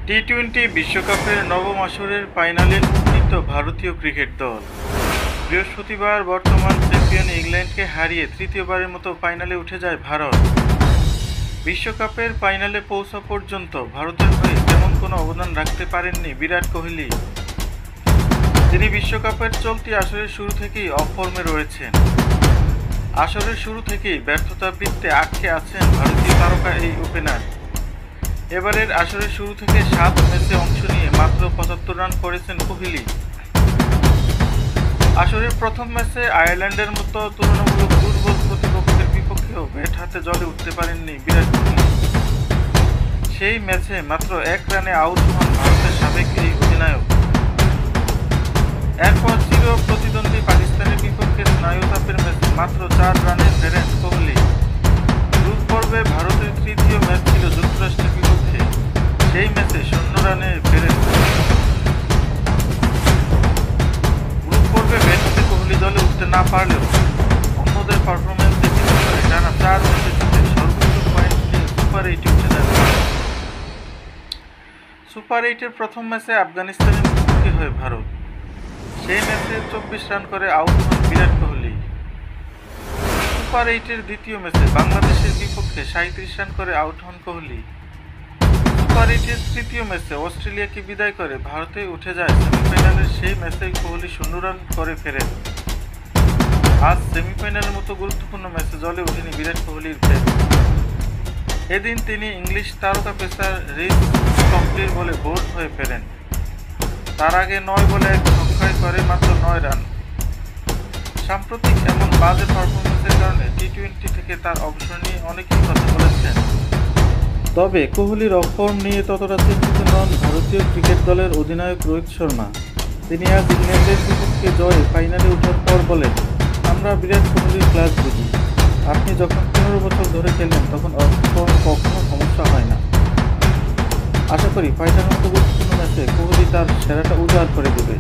T twenty বিশ্বকাপের নবম আসরের ফাইনালে উন্নীত ভারতীয় ক্রিকেট দল বৃহস্পতিবার বর্তমান চ্যাম্পিয়ন ইংল্যান্ডকে হারিয়ে তৃতীয়বারের মতো ফাইনালে উঠে যায় ভারত। বিশ্বকাপের ফাইনালে পৌঁছা পর্যন্ত ভারতের হয়ে তেমন কোনো অবদান রাখতে পারেননি বিরাট কোহলি। তিনি বিশ্বকাপের চলতি আসরের শুরু থেকেই অফ ফর্মে রয়েছেন। আসরের শুরু থেকেই ব্যর্থতার বৃত্তে আটকে আছেন ভারতীয় তারকা এই ওপেনার। এবারের আসরের শুরু থেকে 7 ম্যাচে অংশ নিয়ে মাত্র 75 রান করেছেন কোহলি। আসরের প্রথম ম্যাচে আয়ারল্যান্ডের মতো তুলনামূলক দুর্বল প্রতিপক্ষের বিপক্ষেও ব্যাট হাতে জ্বলে উঠতে পারেননি বিরাট কোহলি। সেই ম্যাচে মাত্র 1 রানে আউট হন ভারতের সাবেক এই অধিনায়ক। এরপর চির প্রতিদ্বন্দ্বী পাকিস্তানের বিপক্ষে স্নায়ুতাপের ম্যাচে মাত্র 4 রানে ফেরেন কোহলি। গ্রুপ পর্বে ভারতের তৃতীয় ম্যাচ ছিল যুক্তরাষ্ট্রের বিপক্ষে। সেই ম্যাচে 0 রানে ফেরেন। গ্রুপ পর্বে ব্যাট হাতে কোহলি দলে উঠতে না পারলেও অন্যদের পারফরম্যান্স দেখে টানা 4 ম্যাচে জিতে সর্বোচ্চ পয়েন্ট নিয়ে সুপার 8-এ উঠে যায়। সুপার 8-এর প্রথম ম্যাচে আফগানিস্তানের মুখোমুখি হয় ভারত। সেই ম্যাচে 24 রান করে আউট হন বিরাট কোহলি। সুপার 8-এর দ্বিতীয় ম্যাচে বাংলাদেশের বিপক্ষে 37 রান করে আউট হন কোহলি। সুপার 8-এর তৃতীয় ম্যাচে অস্ট্রেলিয়াকে বিদায় করে ভারতে উঠে যায় সেমিফাইনালের সেই ম্যাচেই কোহলি 0 রান করে ফেরেন। আজ সেমিফাইনালের মতো গুরুত্বপূর্ণ ম্যাচে জ্বলে ওঠেনি বিরাট কোহলির ব্যাট। এদিন তিনি ইংলিশ তারকা পেসার রিচ কমপ্লির বলে বোল্ড হয়ে ফেরেন। তার আগে 9 বলে 1 ছক্কায় করে মাত্র 9 রান। সাম্প্রতিক এমন বাজে পারফরমেন্সের কারণে টি-টোয়েন্টি থেকে তার অবসর নিয়ে অনেকেই কথা বলেছেন। তবে কোহলির অফ ফর্ম নিয়ে ততটা চিন্তিত নন ভারতীয় ক্রিকেট দলের অধিনায়ক রোহিত শর্মা। তিনি আজ ইংল্যান্ডের বিপক্ষে জয়ে ফাইনালে ওঠার পর বলেন, আমরা বিরাট কোহলির ক্লাস বুঝি। আপনি যখন 15 বছর ধরে খেলেন তখন অফ ফর্ম কখনো সমস্যা হয় না। আশা করি ফাইনালের মতো গুরুত্বপূর্ণ ম্যাচে কোহলি তার সেরাটা উজাড় করে দেবে।